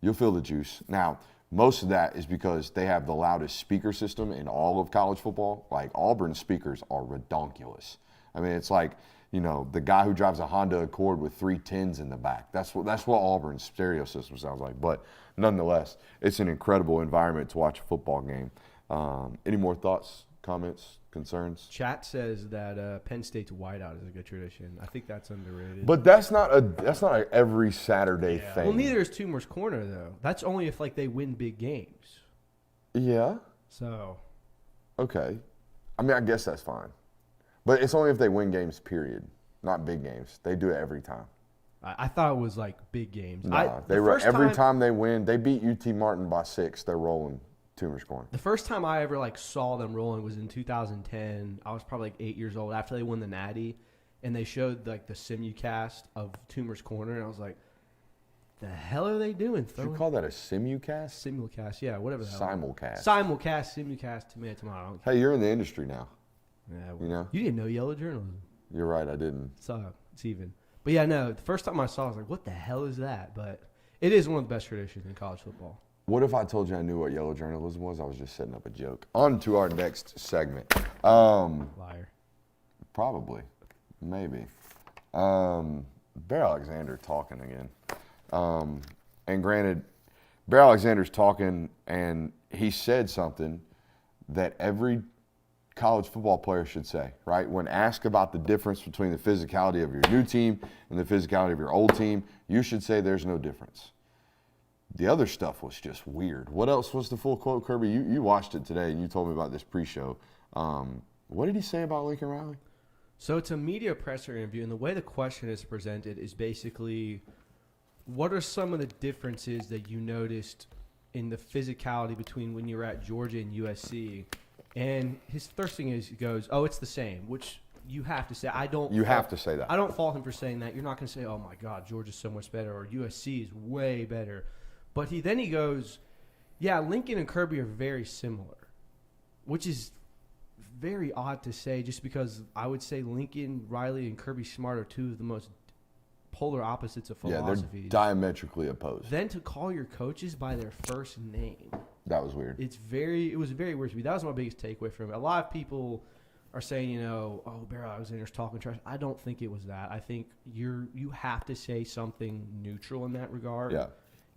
S1: you'll feel the juice. Now, most of that is because they have the loudest speaker system in all of college football. Like, Auburn speakers are redonkulous. I mean, it's like, the guy who drives a Honda Accord with 3 tens in the back. That's what Auburn's stereo system sounds like. But nonetheless, it's an incredible environment to watch a football game. Any more thoughts, comments, concerns?
S3: Chat says that Penn State's whiteout is a good tradition. I think that's underrated.
S1: But that's not a every Saturday thing.
S3: Well, neither is Toomer's Corner, though. That's only if they win big games.
S1: Yeah.
S3: So.
S1: Okay. I mean, I guess that's fine. But it's only if they win games, period. Not big games. They do it every time.
S3: I thought it was like big games.
S1: Nah, every time they win, they beat UT Martin by 6. They're rolling Toomer's Corner.
S3: The first time I ever saw them rolling was in 2010. I was probably 8 years old after they won the Natty, and they showed the simulcast of Toomer's Corner, and I was like, "The hell are they doing?"
S1: Did you call that a simulcast?
S3: Simulcast, yeah, whatever the hell.
S1: Simulcast,
S3: simulcast, tomato.
S1: Hey, you're in the industry now.
S3: Yeah, you didn't know yellow journalism.
S1: You're right, I didn't.
S3: It's even. But yeah, no, the first time I saw it, I was like, what the hell is that? But it is one of the best traditions in college football.
S1: What if I told you I knew what yellow journalism was? I was just setting up a joke. On to our next segment.
S3: Liar.
S1: Probably. Maybe. Bear Alexander talking again. And granted, Bear Alexander's talking, and he said something that every college football player should say, right? When asked about the difference between the physicality of your new team and the physicality of your old team, you should say there's no difference. The other stuff was just weird. What else was the full quote, Kirby? You watched it today, and you told me about this pre-show. What did he say about Lincoln Riley?
S3: So it's a media presser interview, and the way the question is presented is basically, what are some of the differences that you noticed in the physicality between when you were at Georgia and USC? And his first thing is, he goes, "Oh, it's the same," which you have to say. You have to say that. I don't fault him for saying that. You're not going to say, "Oh my God, Georgia's so much better," or "USC is way better." But he goes, "Yeah, Lincoln and Kirby are very similar," which is very odd to say, just because I would say Lincoln, Riley, and Kirby Smart are two of the most polar opposites of philosophies.
S1: Yeah, they're diametrically opposed.
S3: Then to call your coaches by their first name.
S1: That was weird.
S3: It was very weird to me. That was my biggest takeaway from it. A lot of people are saying, "Oh, Bear Alexander's talking trash." I don't think it was that. I think you have to say something neutral in that regard.
S1: Yeah.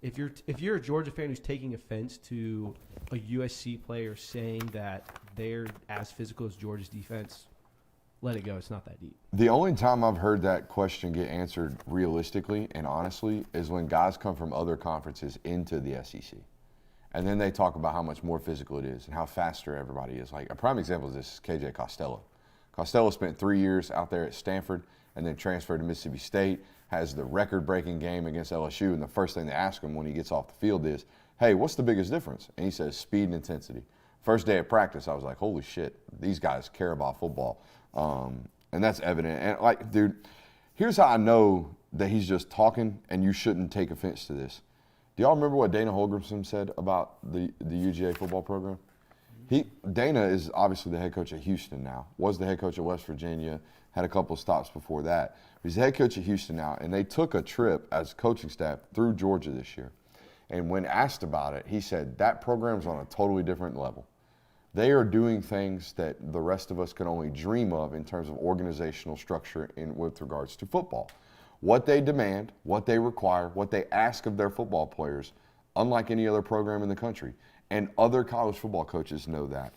S3: If you're a Georgia fan who's taking offense to a USC player saying that they're as physical as Georgia's defense, let it go. It's not that deep.
S1: The only time I've heard that question get answered realistically and honestly is when guys come from other conferences into the SEC. And then they talk about how much more physical it is and how faster everybody is. Like, a prime example of this is KJ Costello. Costello spent 3 years out there at Stanford and then transferred to Mississippi State, has the record-breaking game against LSU, and the first thing they ask him when he gets off the field is, "Hey, what's the biggest difference?" And he says, "Speed and intensity." First day of practice, I was like, holy shit, these guys care about football. And that's evident. And, dude, here's how I know that he's just talking and you shouldn't take offense to this. Do y'all remember what Dana Holgorsen said about the UGA football program? Dana is obviously the head coach at Houston now, was the head coach at West Virginia, had a couple of stops before that. He's the head coach at Houston now, and they took a trip as coaching staff through Georgia this year. And when asked about it, he said that program's on a totally different level. They are doing things that the rest of us can only dream of in terms of organizational structure with regards to football. What they demand, what they require, what they ask of their football players, unlike any other program in the country. And other college football coaches know that.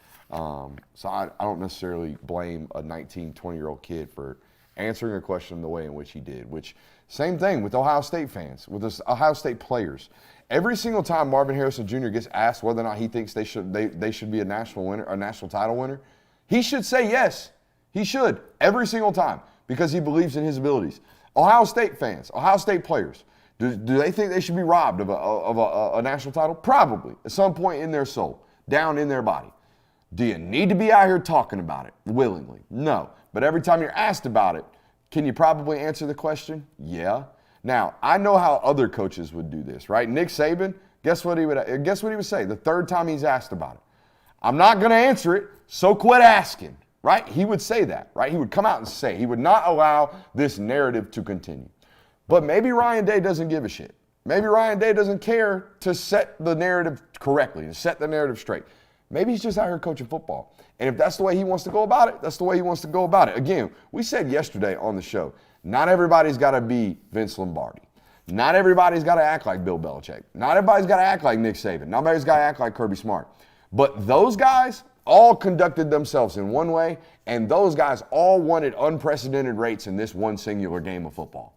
S1: So I don't necessarily blame a 19, 20-year-old kid for answering a question the way in which he did, which same thing with Ohio State fans, with the Ohio State players. Every single time Marvin Harrison Jr. gets asked whether or not he thinks they should be a national winner, a national title winner, he should say yes. He should, every single time, because he believes in his abilities. Ohio State fans, Ohio State players, Do they think they should be robbed of a national title? Probably, at some point in their soul, down in their body. Do you need to be out here talking about it willingly? No. But every time you're asked about it, can you probably answer the question? Yeah. Now, I know how other coaches would do this, right? Nick Saban, guess what he would say the third time he's asked about it? I'm not going to answer it, so quit asking, right? He would say that, right? He would come out and say, he would not allow this narrative to continue. But maybe Ryan Day doesn't give a shit. Maybe Ryan Day doesn't care to set the narrative correctly, to set the narrative straight. Maybe he's just out here coaching football. And if that's the way he wants to go about it, that's the way he wants to go about it. Again, we said yesterday on the show, not everybody's got to be Vince Lombardi. Not everybody's got to act like Bill Belichick. Not everybody's got to act like Nick Saban. Not everybody's got to act like Kirby Smart. But those guys all conducted themselves in one way, and those guys all wanted unprecedented rates in this one singular game of football.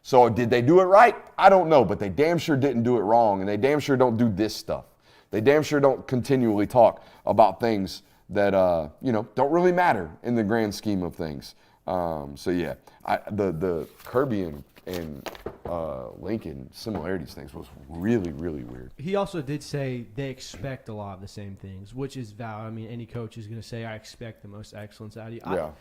S1: So did they do it right? I don't know, but they damn sure didn't do it wrong, and they damn sure don't do this stuff. They damn sure don't continually talk about things that don't really matter in the grand scheme of things. The Kirby and Lincoln similarities things was really, really weird.
S3: He also did say they expect a lot of the same things, which is valid. I mean, any coach is going to say, I expect the most excellence out of you.
S1: Yeah.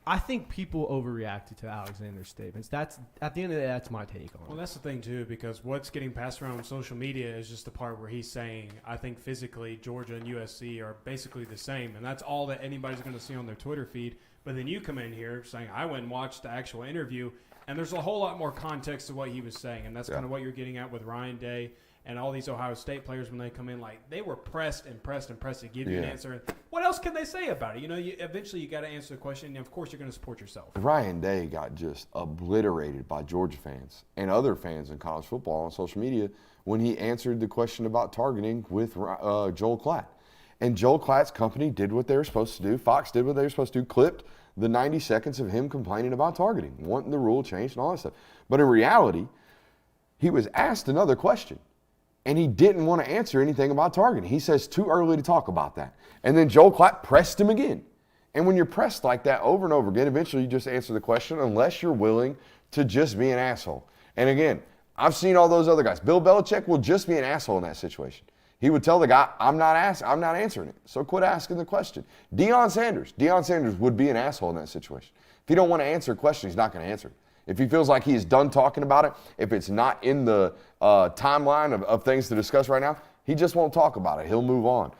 S3: I think people overreacted to Alexander's statements. That's at the end of the day, that's my take on it.
S2: Well, that's the thing, too, because what's getting passed around on social media is just the part where he's saying, I think physically Georgia and USC are basically the same, and that's all that anybody's going to see on their Twitter feed. But then you come in here saying, I went and watched the actual interview, and there's a whole lot more context to what he was saying, and that's kind of what you're getting at with Ryan Day and all these Ohio State players when they come in. Like, they were pressed to give you an answer. What else can they say about it? Eventually you got to answer the question, and of course you're going to support yourself.
S1: Ryan Day got just obliterated by Georgia fans and other fans in college football on social media when he answered the question about targeting with Joel Klatt. And Joel Klatt's company did what they were supposed to do. Fox did what they were supposed to do, clipped the 90 seconds of him complaining about targeting, wanting the rule changed and all that stuff. But in reality, he was asked another question, and he didn't want to answer anything about targeting. He says, too early to talk about that. And then Joel Klatt pressed him again. And when you're pressed like that over and over again, eventually you just answer the question unless you're willing to just be an asshole. And again, I've seen all those other guys. Bill Belichick will just be an asshole in that situation. He would tell the guy, I'm not answering it, so quit asking the question. Deion Sanders would be an asshole in that situation. If he don't want to answer a question, he's not going to answer it. If he feels like he's done talking about it, if it's not in the timeline of things to discuss right now, he just won't talk about it. He'll move on.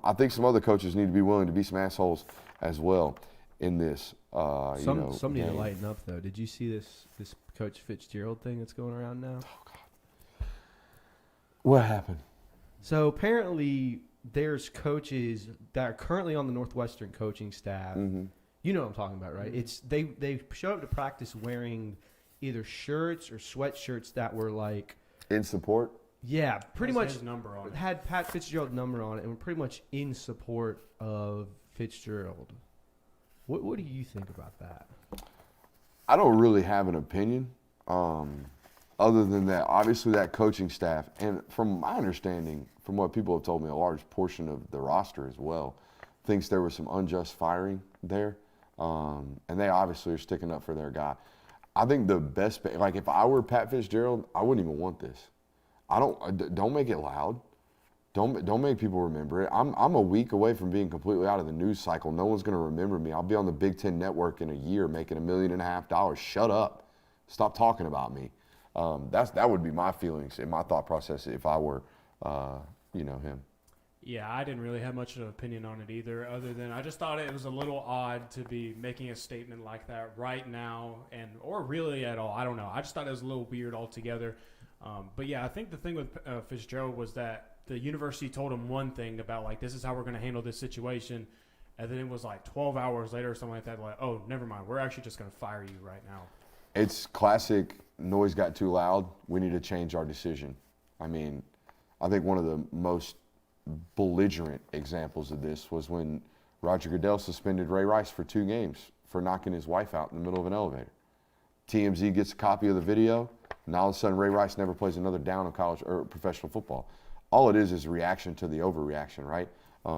S1: I think some other coaches need to be willing to be some assholes as well in this.
S3: Some need to lighten up, though. Did you see this Coach Fitzgerald thing that's going around now?
S1: Oh, God. What happened?
S3: So apparently there's coaches that are currently on the Northwestern coaching staff. Mm-hmm. You know what I'm talking about, right? It's they show up to practice wearing either shirts or sweatshirts that were like
S1: in support.
S3: Yeah, pretty much
S2: his number on it.
S3: Had Pat Fitzgerald's number on it, and were pretty much in support of Fitzgerald. What do you think about that?
S1: I don't really have an opinion. Other than that, obviously that coaching staff, and from my understanding, from what people have told me, a large portion of the roster as well, thinks there was some unjust firing there. And they obviously are sticking up for their guy. I think the best, like if I were Pat Fitzgerald, I wouldn't even want this. Don't make it loud. Don't make people remember it. I'm a week away from being completely out of the news cycle. No one's going to remember me. I'll be on the Big Ten Network in a year making $1.5 million. Shut up. Stop talking about me. That would be my feelings and my thought process if I were, him.
S2: Yeah, I didn't really have much of an opinion on it either, other than I just thought it was a little odd to be making a statement like that right now, or really at all. I don't know. I just thought it was a little weird altogether. But yeah, I think the thing with Fitzgerald was that the university told him one thing about like, this is how we're going to handle this situation. And then it was like 12 hours later or something like that. Like, oh, never mind. We're actually just going to fire you right now.
S1: It's classic noise got too loud. We need to change our decision. I mean, I think one of the most belligerent examples of this was when Roger Goodell suspended Ray Rice for 2 games for knocking his wife out in the middle of an elevator. TMZ gets a copy of the video, and all of a sudden Ray Rice never plays another down in college or professional football. All it is a reaction to the overreaction, right?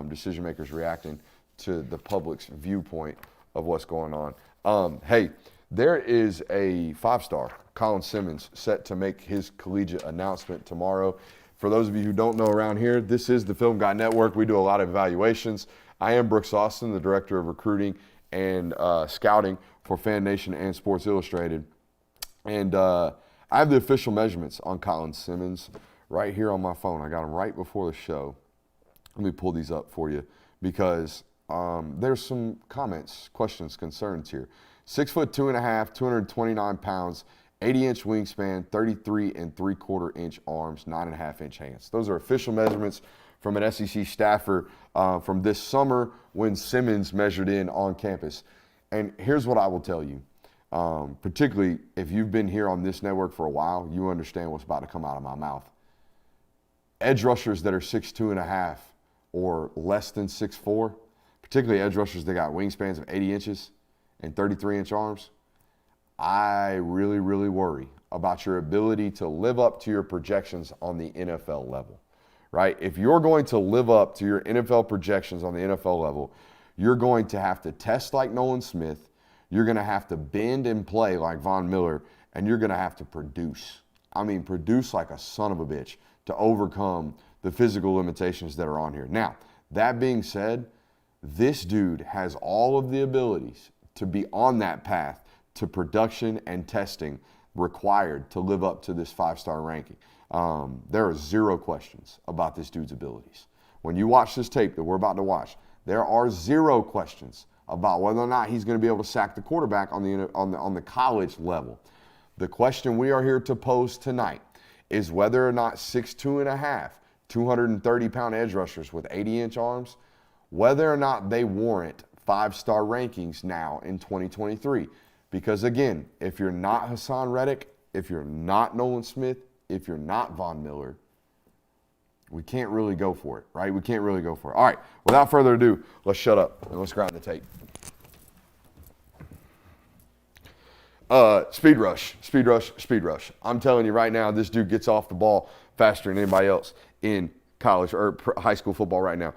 S1: Decision makers reacting to the public's viewpoint of what's going on. Hey, there is a 5-star Colin Simmons, set to make his collegiate announcement tomorrow. For those of you who don't know around here, this is the Film Guy Network. We do a lot of evaluations. I am Brooks Austin, the Director of Recruiting and Scouting for Fan Nation and Sports Illustrated. And I have the official measurements on Colin Simmons right here on my phone. I got them right before the show. Let me pull these up for you because there's some comments, questions, concerns here. 6'2.5", 229 pounds, 80-inch wingspan, 33 3/4-inch arms, 9.5-inch hands. Those are official measurements from an SEC staffer from this summer when Simmons measured in on campus. And here's what I will tell you. Particularly if you've been here on this network for a while, you understand what's about to come out of my mouth. Edge rushers that are 6'2.5" or less than 6'4", particularly edge rushers that got wingspans of 80 inches and 33-inch arms, I really, really worry about your ability to live up to your projections on the NFL level, right? If you're going to live up to your NFL projections on the NFL level, you're going to have to test like Nolan Smith, you're going to have to bend and play like Von Miller, and you're going to have to produce. I mean, produce like a son of a bitch to overcome the physical limitations that are on here. Now, that being said, this dude has all of the abilities to be on that path to production and testing required to live up to this 5-star ranking. There are zero questions about this dude's abilities. When you watch this tape that we're about to watch, there are zero questions about whether or not he's going to be able to sack the quarterback on the college level. The question we are here to pose tonight is whether or not 6'2.5", 230-pound edge rushers with 80-inch arms, whether or not they warrant 5-star rankings now in 2023. Because again, if you're not Hassan Reddick, if you're not Nolan Smith, if you're not Von Miller, we can't really go for it, right? We can't really go for it. All right, without further ado, let's shut up and let's grab the tape. Speed rush, speed rush, speed rush. I'm telling you right now, this dude gets off the ball faster than anybody else in college or high school football right now.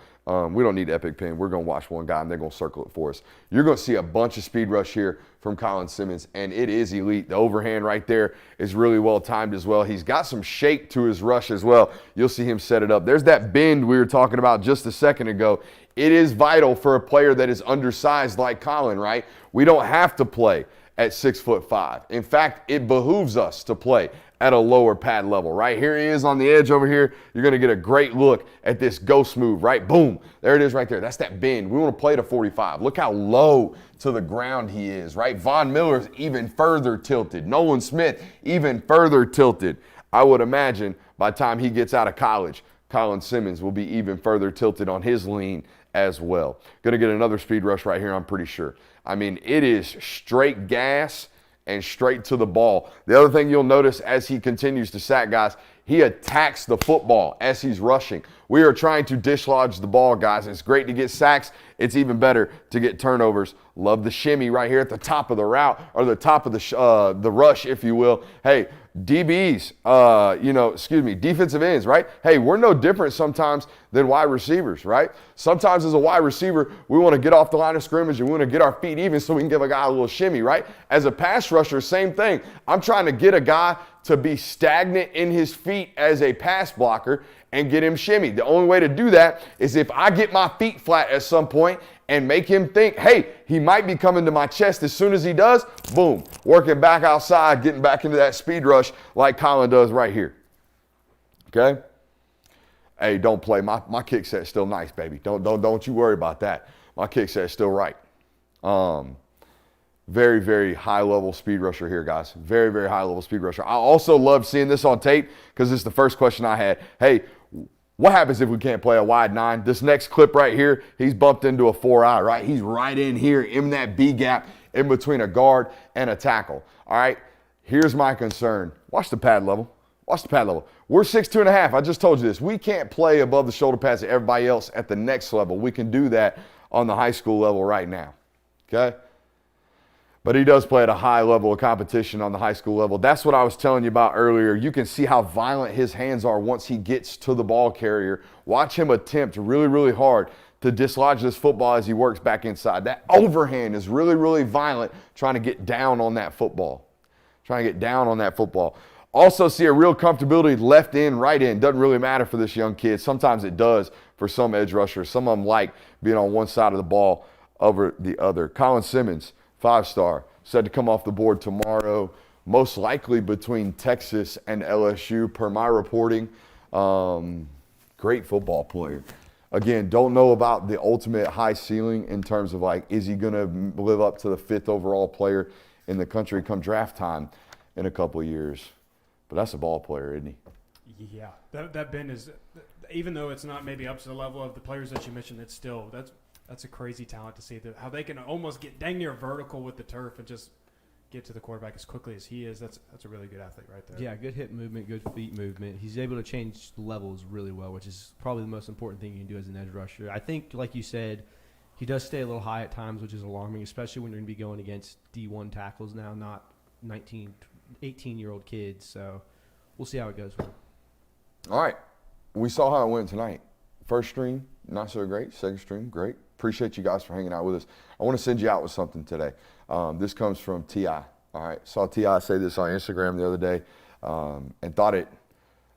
S1: We don't need Epic Pen. We're going to watch one guy, and they're going to circle it for us. You're going to see a bunch of speed rush here from Colin Simmons, and it is elite. The overhand right there is really well timed as well. He's got some shape to his rush as well. You'll see him set it up. There's that bend we were talking about just a second ago. It is vital for a player that is undersized like Colin, right? We don't have to play at 6'5". In fact, it behooves us to play at a lower pad level, right? Here he is on the edge over here. You're going to get a great look at this ghost move, right? Boom. There it is right there. That's that bend. We want to play to 45. Look how low to the ground he is, right? Von Miller's even further tilted. Nolan Smith even further tilted. I would imagine by the time he gets out of college, Colin Simmons will be even further tilted on his lean as well. Going to get another speed rush right here, I'm pretty sure. I mean, it is straight gas and straight to the ball. The other thing you'll notice as he continues to sack guys, he attacks the football as he's rushing. We are trying to dislodge the ball, guys. It's great to get sacks. It's even better to get turnovers. Love the shimmy right here at the top of the route, or the top of the rush, if you will. Hey, DBs, defensive ends, right? Hey, we're no different sometimes than wide receivers, right? Sometimes as a wide receiver, we want to get off the line of scrimmage and we want to get our feet even so we can give a guy a little shimmy, right? As a pass rusher, same thing. I'm trying to get a guy to be stagnant in his feet as a pass blocker and get him shimmy. The only way to do that is if I get my feet flat at some point and make him think, hey, he might be coming to my chest. As soon as he does, boom, working back outside, getting back into that speed rush like Colin does right here. Okay? Hey, don't play. My kick set's still nice, baby. Don't you worry about that. My kick set's still right. Very, very high-level speed rusher here, guys. Very, very high-level speed rusher. I also love seeing this on tape because it's the first question I had. Hey, what happens if we can't play a wide 9? This next clip right here, he's bumped into a 4-eye, right? He's right in here in that B gap in between a guard and a tackle. All right, here's my concern. Watch the pad level. Watch the pad level. We're 6'2.5". I just told you this. We can't play above the shoulder pads of everybody else at the next level. We can do that on the high school level right now, okay? But he does play at a high level of competition on the high school level. That's what I was telling you about earlier. You can see how violent his hands are once he gets to the ball carrier. Watch him attempt really, really hard to dislodge this football as he works back inside. That overhand is really, really violent, trying to get down on that football. trying to get down on that football. Also see a real comfortability left in, right in. Doesn't really matter for this young kid. Sometimes it does for some edge rushers. Some of them like being on one side of the ball over the other. Colin Simmons, 5-star, said to come off the board tomorrow, most likely between Texas and LSU, per my reporting. Great football player. Again, don't know about the ultimate high ceiling in terms of like, is he going to live up to the 5th overall player in the country come draft time in a couple of years. But that's a ball player, isn't he?
S2: Yeah, that Ben is, even though it's not maybe up to the level of the players that you mentioned, it's still that's a crazy talent to see how they can almost get dang near vertical with the turf and just get to the quarterback as quickly as he is. That's a really good athlete right there.
S3: Yeah, good hip movement, good feet movement. He's able to change levels really well, which is probably the most important thing you can do as an edge rusher. I think, like you said, he does stay a little high at times, which is alarming, especially when you're going to be going against D1 tackles now, not 19, 18-year-old kids. So we'll see how it goes for him.
S1: All right. We saw how it went tonight. First string, not so great. Second string, great. Appreciate you guys for hanging out with us. I want to send you out with something today. This comes from T.I. All right. Saw T.I. say this on Instagram the other day and thought it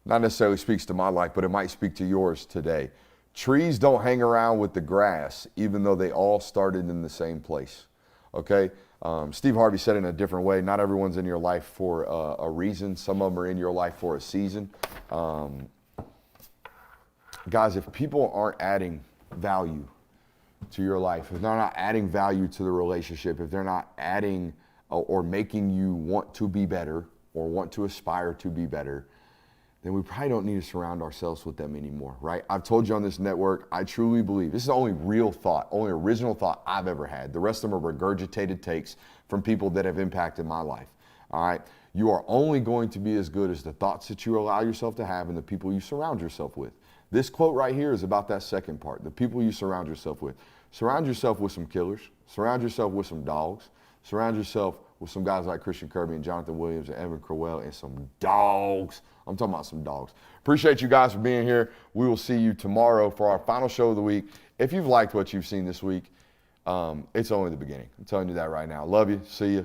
S1: not necessarily speaks to my life, but it might speak to yours today. Trees don't hang around with the grass, even though they all started in the same place. Okay? Steve Harvey said it in a different way. Not everyone's in your life for a reason. Some of them are in your life for a season. Guys, if people aren't adding value to your life, if they're not adding value to the relationship, if they're not adding or making you want to be better or want to aspire to be better, then we probably don't need to surround ourselves with them anymore, right? I've told you on this network, I truly believe, this is the only real thought, only original thought I've ever had. The rest of them are regurgitated takes from people that have impacted my life, all right? You are only going to be as good as the thoughts that you allow yourself to have and the people you surround yourself with. This quote right here is about that second part, the people you surround yourself with. Surround yourself with some killers. Surround yourself with some dogs. Surround yourself with some guys like Christian Kirby and Jonathan Williams and Evan Crowell and some dogs. I'm talking about some dogs. Appreciate you guys for being here. We will see you tomorrow for our final show of the week. If you've liked what you've seen this week, it's only the beginning. I'm telling you that right now. Love you. See you.